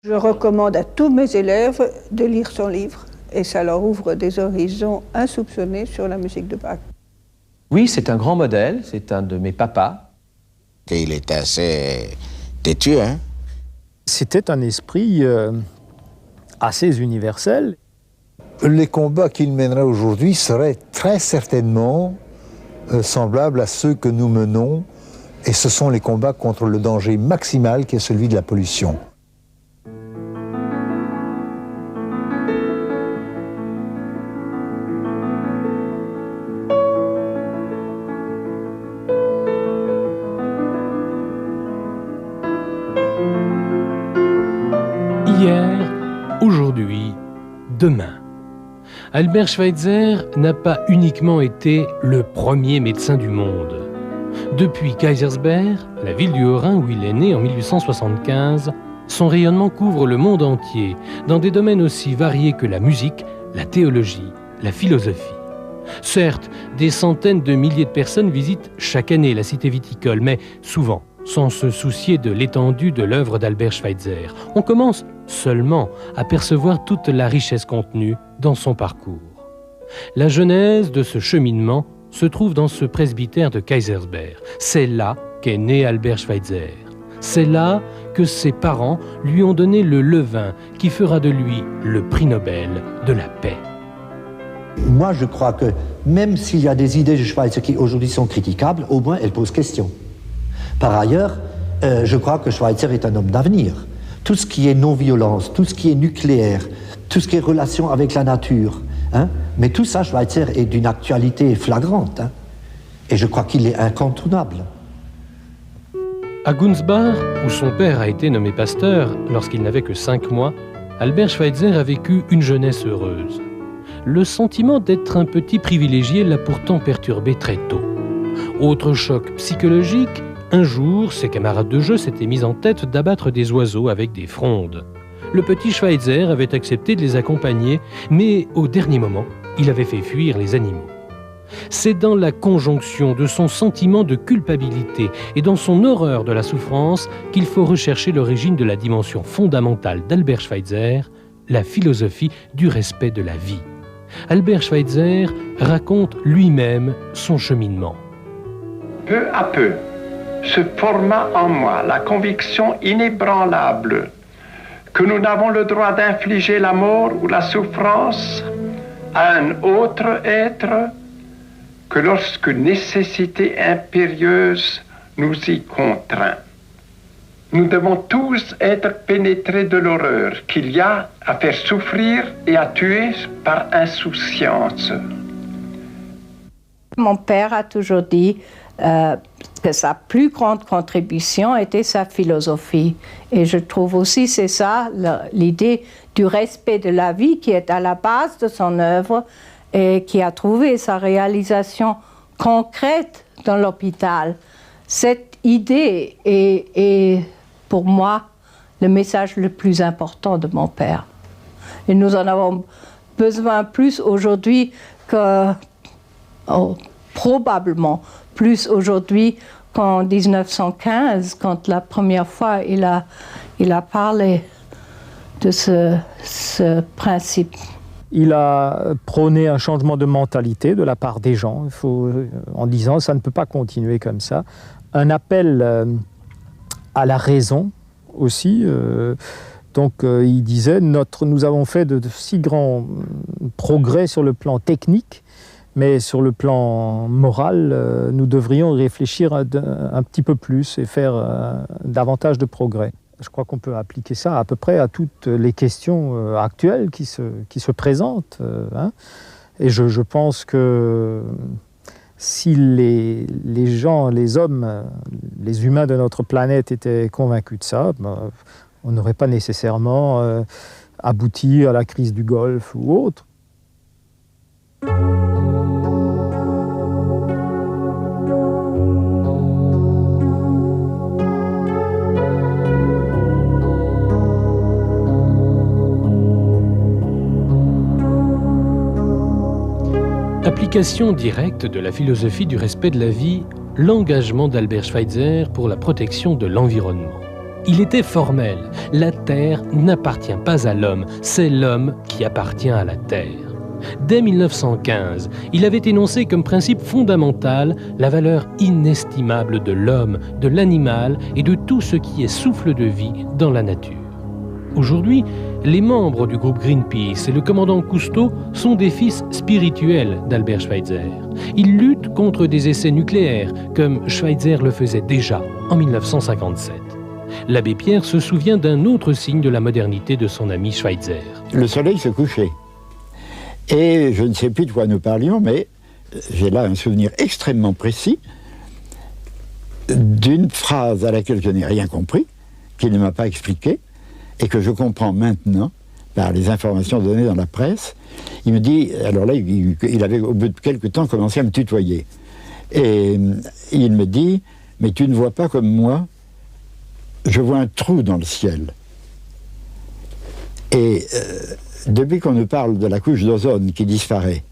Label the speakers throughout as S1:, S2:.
S1: Je recommande à tous mes élèves de lire son livre et ça leur ouvre des horizons insoupçonnés sur la musique de Bach.
S2: Oui, c'est un grand modèle, c'est un de mes papas.
S3: Et il était assez têtu, hein?
S4: C'était un esprit assez universel.
S5: Les combats qu'il mènerait aujourd'hui seraient très certainement semblables à ceux que nous menons, et ce sont les combats contre le danger maximal qui est celui de la pollution.
S6: Hier, aujourd'hui, demain. Albert Schweitzer n'a pas uniquement été le premier médecin du monde. Depuis Kaysersberg, la ville du Haut-Rhin où il est né en 1875, son rayonnement couvre le monde entier, dans des domaines aussi variés que la musique, la théologie, la philosophie. Certes, des centaines de milliers de personnes visitent chaque année la cité viticole, mais souvent, sans se soucier de l'étendue de l'œuvre d'Albert Schweitzer. On commence seulement à percevoir toute la richesse contenue dans son parcours. La genèse de ce cheminement se trouve dans ce presbytère de Kaysersberg. C'est là qu'est né Albert Schweitzer. C'est là que ses parents lui ont donné le levain qui fera de lui le prix Nobel de la paix.
S7: Moi, je crois que même s'il y a des idées de Schweitzer qui aujourd'hui sont critiquables, au moins elles posent question. Par ailleurs, je crois que Schweitzer est un homme d'avenir. Tout ce qui est non-violence, tout ce qui est nucléaire, tout ce qui est relation avec la nature, hein, mais tout ça, Schweitzer est d'une actualité flagrante. Hein, et je crois qu'il est incontournable.
S6: À Gunsbach, où son père a été nommé pasteur lorsqu'il n'avait que 5 mois, Albert Schweitzer a vécu une jeunesse heureuse. Le sentiment d'être un petit privilégié l'a pourtant perturbé très tôt. Autre choc psychologique, un jour, ses camarades de jeu s'étaient mis en tête d'abattre des oiseaux avec des frondes. Le petit Schweitzer avait accepté de les accompagner, mais au dernier moment, il avait fait fuir les animaux. C'est dans la conjonction de son sentiment de culpabilité et dans son horreur de la souffrance qu'il faut rechercher l'origine de la dimension fondamentale d'Albert Schweitzer, la philosophie du respect de la vie. Albert Schweitzer raconte lui-même son cheminement.
S8: Peu à peu, se forma en moi la conviction inébranlable que nous n'avons le droit d'infliger la mort ou la souffrance à un autre être que lorsque nécessité impérieuse nous y contraint. Nous devons tous être pénétrés de l'horreur qu'il y a à faire souffrir et à tuer par insouciance.
S1: Mon père a toujours dit que sa plus grande contribution était sa philosophie. Et je trouve aussi c'est ça, l'idée du respect de la vie qui est à la base de son œuvre et qui a trouvé sa réalisation concrète dans l'hôpital. Cette idée est pour moi le message le plus important de mon père. Et nous en avons besoin plus aujourd'hui que... probablement plus aujourd'hui qu'en 1915, quand la première fois il a parlé de ce principe.
S4: Il a prôné un changement de mentalité de la part des gens, en disant ça ne peut pas continuer comme ça. Un appel à la raison aussi. Il disait nous avons fait de si grands progrès sur le plan technique, mais sur le plan moral, nous devrions réfléchir un petit peu plus et faire davantage de progrès. Je crois qu'on peut appliquer ça à peu près à toutes les questions actuelles qui se présentent. Et je pense que si les gens, les hommes, les humains de notre planète étaient convaincus de ça, on n'aurait pas nécessairement abouti à la crise du Golfe ou autre.
S6: Application directe de la philosophie du respect de la vie, l'engagement d'Albert Schweitzer pour la protection de l'environnement. Il était formel. La terre n'appartient pas à l'homme, c'est l'homme qui appartient à la terre. Dès 1915, il avait énoncé comme principe fondamental la valeur inestimable de l'homme, de l'animal et de tout ce qui est souffle de vie dans la nature. Aujourd'hui, les membres du groupe Greenpeace et le commandant Cousteau sont des fils spirituels d'Albert Schweitzer. Ils luttent contre des essais nucléaires, comme Schweitzer le faisait déjà en 1957. L'abbé Pierre se souvient d'un autre signe de la modernité de son ami Schweitzer.
S9: Le soleil se couchait. Et je ne sais plus de quoi nous parlions, mais j'ai là un souvenir extrêmement précis d'une phrase à laquelle je n'ai rien compris, qu'il ne m'a pas expliqué, et que je comprends maintenant par les informations données dans la presse. Il me dit, alors là, il avait au bout de quelque temps commencé à me tutoyer. Et il me dit, mais tu ne vois pas comme moi, je vois un trou dans le ciel. Et depuis qu'on nous parle de la couche d'ozone qui disparaît,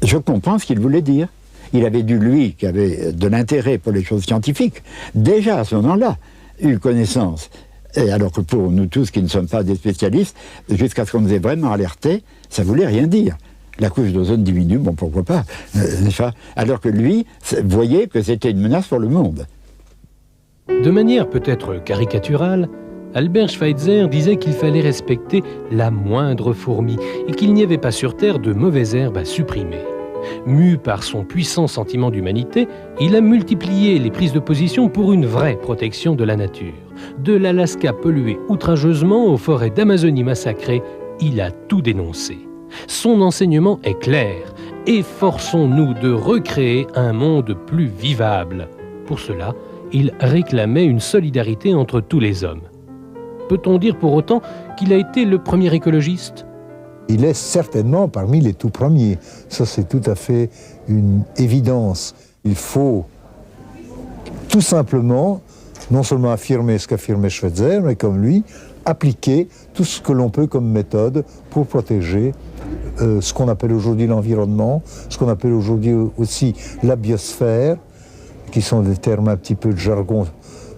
S9: je comprends ce qu'il voulait dire. Il avait dû, lui, qui avait de l'intérêt pour les choses scientifiques, déjà à ce moment-là, eu connaissance. Et alors que pour nous tous qui ne sommes pas des spécialistes, jusqu'à ce qu'on nous ait vraiment alertés, ça ne voulait rien dire. La couche d'ozone diminue, bon pourquoi pas, n'est-ce pas ? Alors que lui voyait que c'était une menace pour le monde.
S6: De manière peut-être caricaturale, Albert Schweitzer disait qu'il fallait respecter la moindre fourmi et qu'il n'y avait pas sur Terre de mauvaises herbes à supprimer. Mu par son puissant sentiment d'humanité, il a multiplié les prises de position pour une vraie protection de la nature. De l'Alaska pollué outrageusement aux forêts d'Amazonie massacrées, il a tout dénoncé. Son enseignement est clair. Efforçons-nous de recréer un monde plus vivable. Pour cela, il réclamait une solidarité entre tous les hommes. Peut-on dire pour autant qu'il a été le premier écologiste ?
S5: Il est certainement parmi les tout premiers. Ça, c'est tout à fait une évidence. Il faut tout simplement, non seulement affirmer ce qu'affirmait Schweitzer, mais comme lui, appliquer tout ce que l'on peut comme méthode pour protéger ce qu'on appelle aujourd'hui l'environnement, ce qu'on appelle aujourd'hui aussi la biosphère, qui sont des termes un petit peu de jargon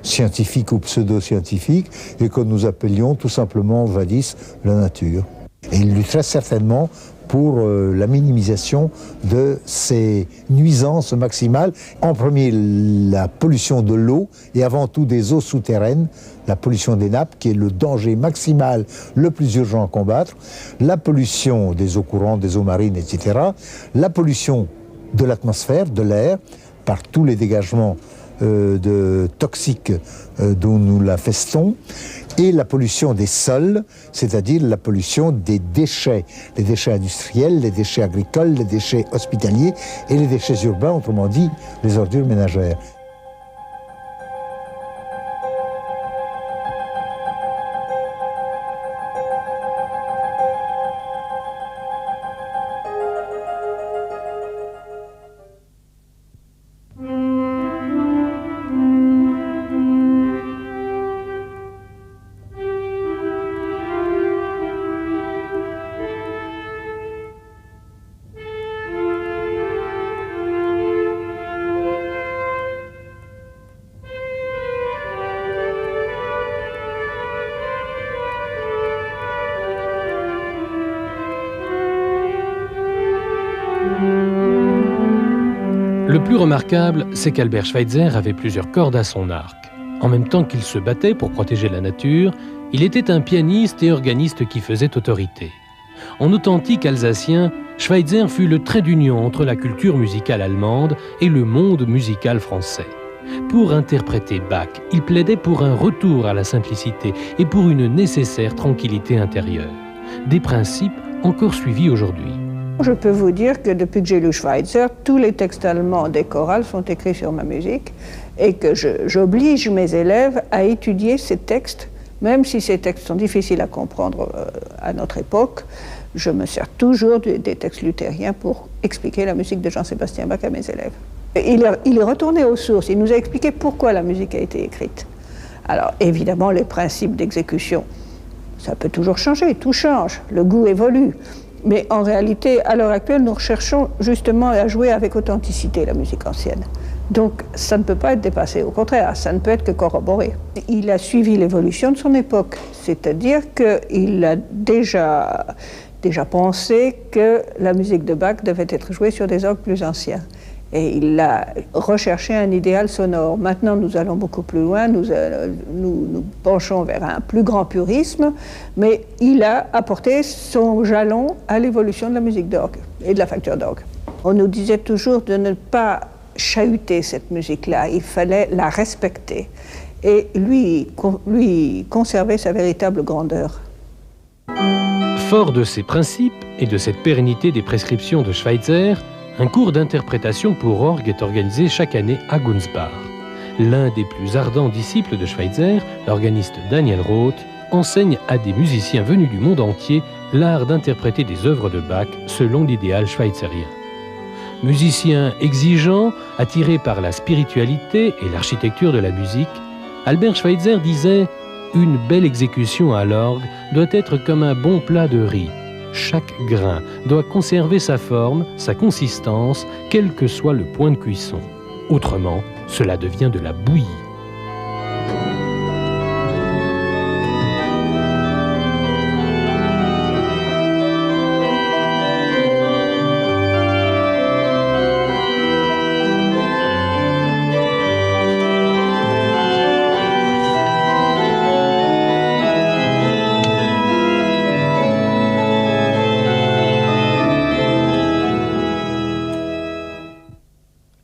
S5: scientifique ou pseudo-scientifique, et que nous appelions tout simplement, jadis, la nature. Et il lutterait certainement pour la minimisation de ces nuisances maximales. En premier, la pollution de l'eau et avant tout des eaux souterraines, la pollution des nappes qui est le danger maximal le plus urgent à combattre, la pollution des eaux courantes, des eaux marines, etc., la pollution de l'atmosphère, de l'air, par tous les dégagements de toxiques dont nous la festons, et la pollution des sols, c'est-à-dire la pollution des déchets, les déchets industriels, les déchets agricoles, les déchets hospitaliers et les déchets urbains, autrement dit les ordures ménagères.
S6: Le plus remarquable, c'est qu'Albert Schweitzer avait plusieurs cordes à son arc. En même temps qu'il se battait pour protéger la nature, il était un pianiste et organiste qui faisait autorité. En authentique alsacien, Schweitzer fut le trait d'union entre la culture musicale allemande et le monde musical français. Pour interpréter Bach, il plaidait pour un retour à la simplicité et pour une nécessaire tranquillité intérieure. Des principes encore suivis aujourd'hui.
S10: Je peux vous dire que depuis que j'ai lu Schweitzer, tous les textes allemands des chorales sont écrits sur ma musique et que j'oblige mes élèves à étudier ces textes, même si ces textes sont difficiles à comprendre à notre époque. Je me sers toujours des textes luthériens pour expliquer la musique de Jean-Sébastien Bach à mes élèves. Il est retourné aux sources, il nous a expliqué pourquoi la musique a été écrite. Alors évidemment, les principes d'exécution, ça peut toujours changer, tout change, le goût évolue. Mais en réalité, à l'heure actuelle, nous recherchons justement à jouer avec authenticité la musique ancienne. Donc ça ne peut pas être dépassé, au contraire, ça ne peut être que corroboré. Il a suivi l'évolution de son époque, c'est-à-dire qu'il a déjà pensé que la musique de Bach devait être jouée sur des orgues plus anciens. Et il a recherché un idéal sonore. Maintenant, nous allons beaucoup plus loin, nous penchons vers un plus grand purisme, mais il a apporté son jalon à l'évolution de la musique d'orgue et de la facture d'orgue. On nous disait toujours de ne pas chahuter cette musique-là, il fallait la respecter. Et lui conservait sa véritable grandeur.
S6: Fort de ces principes et de cette pérennité des prescriptions de Schweitzer, un cours d'interprétation pour orgue est organisé chaque année à Gunzbach. L'un des plus ardents disciples de Schweitzer, l'organiste Daniel Roth, enseigne à des musiciens venus du monde entier l'art d'interpréter des œuvres de Bach selon l'idéal schweizerien. Musicien exigeant, attiré par la spiritualité et l'architecture de la musique, Albert Schweitzer disait « Une belle exécution à l'orgue doit être comme un bon plat de riz. Chaque grain doit conserver sa forme, sa consistance, quel que soit le point de cuisson. Autrement, cela devient de la bouillie. »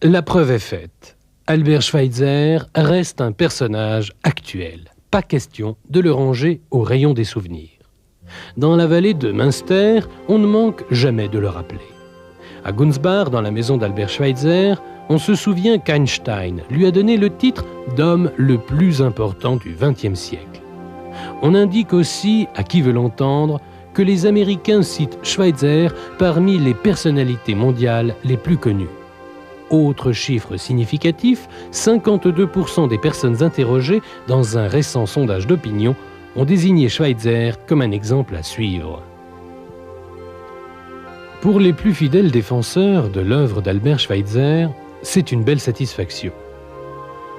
S6: La preuve est faite. Albert Schweitzer reste un personnage actuel. Pas question de le ranger au rayon des souvenirs. Dans la vallée de Münster, on ne manque jamais de le rappeler. À Gunzbach, dans la maison d'Albert Schweitzer, on se souvient qu'Einstein lui a donné le titre d'homme le plus important du XXe siècle. On indique aussi, à qui veut l'entendre, que les Américains citent Schweitzer parmi les personnalités mondiales les plus connues. Autre chiffre significatif, 52% des personnes interrogées dans un récent sondage d'opinion ont désigné Schweitzer comme un exemple à suivre. Pour les plus fidèles défenseurs de l'œuvre d'Albert Schweitzer, c'est une belle satisfaction.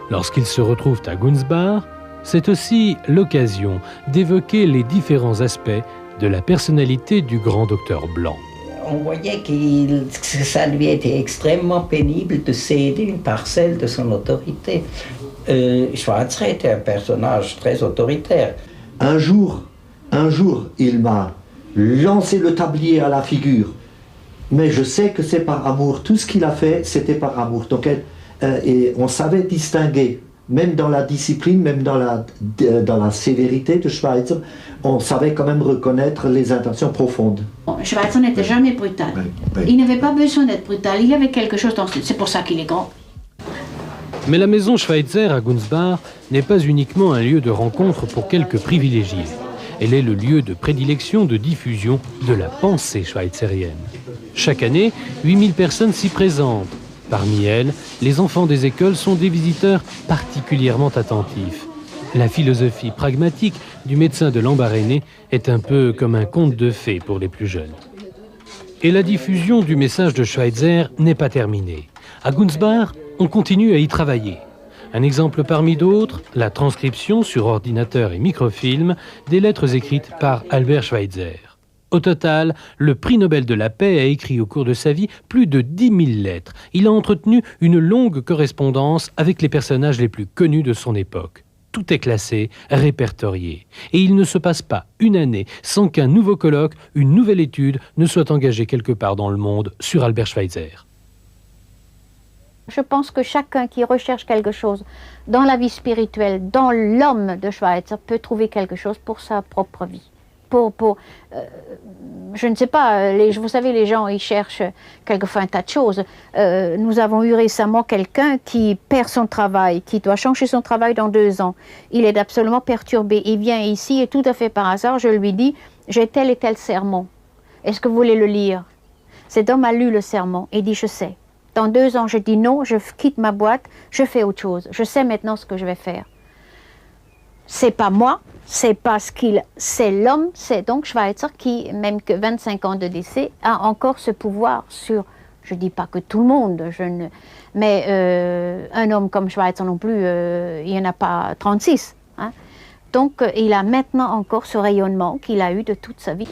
S6: Lorsqu'ils se retrouvent à Gunzbach, c'est aussi l'occasion d'évoquer les différents aspects de la personnalité du grand docteur Blanc.
S11: On voyait que ça lui était extrêmement pénible de céder une parcelle de son autorité. Schweitzer était un personnage très autoritaire.
S7: Un jour, il m'a lancé le tablier à la figure. Mais je sais que c'est par amour. Tout ce qu'il a fait, c'était par amour. Donc, et on savait distinguer, même dans la discipline, même dans la sévérité de Schweitzer, on savait quand même reconnaître les intentions profondes.
S12: Schweitzer n'était jamais brutal. Il n'avait pas besoin d'être brutal. Il avait quelque chose dans... C'est pour ça qu'il est grand.
S6: Mais la maison Schweitzer à Gunzbach n'est pas uniquement un lieu de rencontre pour quelques privilégiés. Elle est le lieu de prédilection, de diffusion de la pensée schweizerienne. Chaque année, 8000 personnes s'y présentent. Parmi elles, les enfants des écoles sont des visiteurs particulièrement attentifs. La philosophie pragmatique du médecin de Lambaréné est un peu comme un conte de fées pour les plus jeunes. Et la diffusion du message de Schweitzer n'est pas terminée. À Gunzbach, on continue à y travailler. Un exemple parmi d'autres, la transcription sur ordinateur et microfilm des lettres écrites par Albert Schweitzer. Au total, le prix Nobel de la paix a écrit au cours de sa vie plus de 10 000 lettres. Il a entretenu une longue correspondance avec les personnages les plus connus de son époque. Tout est classé, répertorié. Et il ne se passe pas une année sans qu'un nouveau colloque, une nouvelle étude ne soit engagée quelque part dans le monde sur Albert Schweitzer.
S13: Je pense que chacun qui recherche quelque chose dans la vie spirituelle, dans l'homme de Schweitzer, peut trouver quelque chose pour sa propre vie. Je ne sais pas, vous savez, les gens, ils cherchent quelquefois un tas de choses. Nous avons eu récemment quelqu'un qui perd son travail, qui doit changer son travail dans 2 ans. Il est absolument perturbé. Il vient ici et tout à fait par hasard, je lui dis, j'ai tel et tel sermon. Est-ce que vous voulez le lire? Cet homme a lu le sermon et dit, je sais. Dans 2 ans, je dis non, je quitte ma boîte, je fais autre chose. Je sais maintenant ce que je vais faire. C'est pas moi, c'est parce c'est l'homme, c'est donc Schweitzer qui, même que 25 ans de décès, a encore ce pouvoir sur Je ne dis pas que tout le monde, mais un homme comme Schweitzer non plus, il n'y en a pas 36. Hein. Donc il a maintenant encore ce rayonnement qu'il a eu de toute sa vie.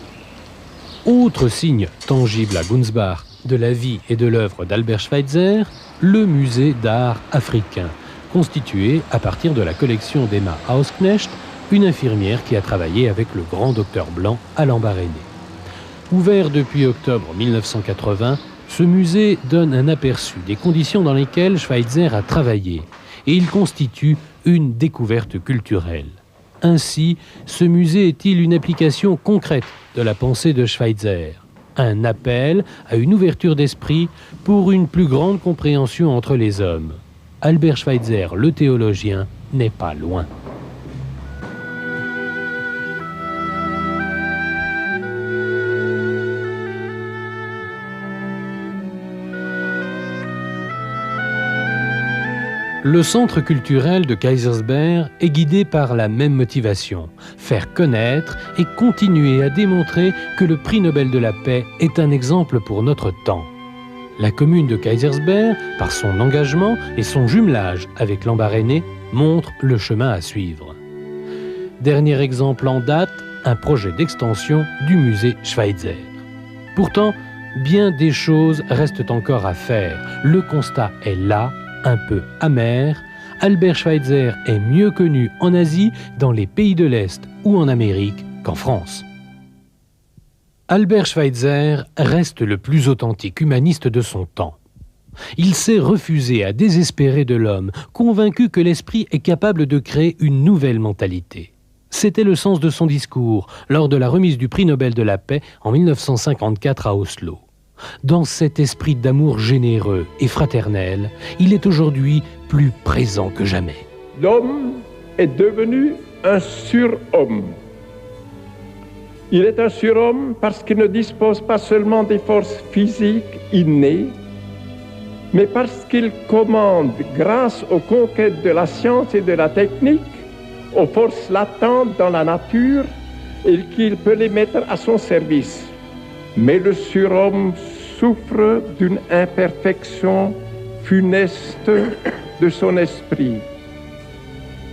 S6: Autre signe tangible à Gunsbach de la vie et de l'œuvre d'Albert Schweitzer, le musée d'art africain, constitué à partir de la collection d'Emma Ausknecht, une infirmière qui a travaillé avec le grand docteur Blanc à Lambaréné. Ouvert depuis octobre 1980, ce musée donne un aperçu des conditions dans lesquelles Schweitzer a travaillé et il constitue une découverte culturelle. Ainsi, ce musée est-il une application concrète de la pensée de Schweitzer, un appel à une ouverture d'esprit pour une plus grande compréhension entre les hommes. Albert Schweitzer, le théologien, n'est pas loin. Le centre culturel de Kaysersberg est guidé par la même motivation, faire connaître et continuer à démontrer que le prix Nobel de la paix est un exemple pour notre temps. La commune de Kaysersberg, par son engagement et son jumelage avec Lambaréné, montre le chemin à suivre. Dernier exemple en date, un projet d'extension du musée Schweitzer. Pourtant, bien des choses restent encore à faire. Le constat est là, un peu amer. Albert Schweitzer est mieux connu en Asie, dans les pays de l'Est ou en Amérique qu'en France. Albert Schweitzer reste le plus authentique humaniste de son temps. Il s'est refusé à désespérer de l'homme, convaincu que l'esprit est capable de créer une nouvelle mentalité. C'était le sens de son discours lors de la remise du prix Nobel de la paix en 1954 à Oslo. Dans cet esprit d'amour généreux et fraternel, il est aujourd'hui plus présent que jamais.
S8: L'homme est devenu un surhomme. Il est un surhomme parce qu'il ne dispose pas seulement des forces physiques innées, mais parce qu'il commande, grâce aux conquêtes de la science et de la technique, aux forces latentes dans la nature, et qu'il peut les mettre à son service. Mais le surhomme souffre d'une imperfection funeste de son esprit.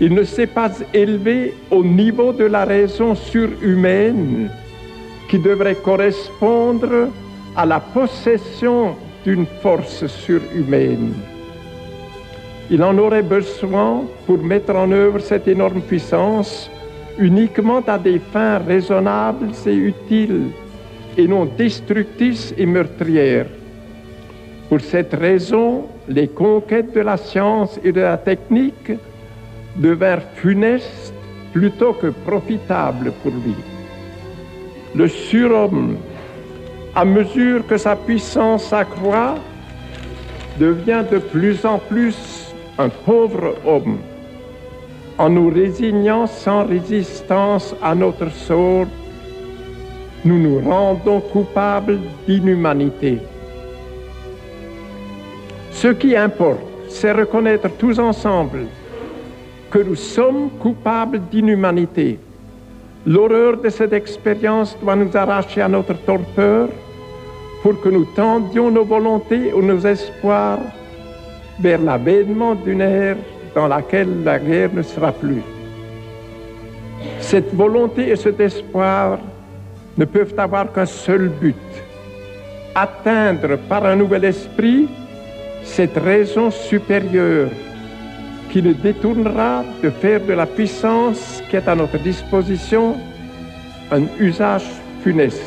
S8: Il ne s'est pas élevé au niveau de la raison surhumaine qui devrait correspondre à la possession d'une force surhumaine. Il en aurait besoin pour mettre en œuvre cette énorme puissance uniquement à des fins raisonnables et utiles, et non destructrices et meurtrières. Pour cette raison, les conquêtes de la science et de la technique devinrent funestes plutôt que profitables pour lui. Le surhomme, à mesure que sa puissance s'accroît, devient de plus en plus un pauvre homme. En nous résignant sans résistance à notre sort, nous nous rendons coupables d'inhumanité. Ce qui importe, c'est reconnaître tous ensemble que nous sommes coupables d'inhumanité. L'horreur de cette expérience doit nous arracher à notre torpeur pour que nous tendions nos volontés ou nos espoirs vers l'avènement d'une ère dans laquelle la guerre ne sera plus. Cette volonté et cet espoir ne peuvent avoir qu'un seul but, atteindre par un nouvel esprit cette raison supérieure qui nous détournera de faire de la puissance qui est à notre disposition un usage funeste.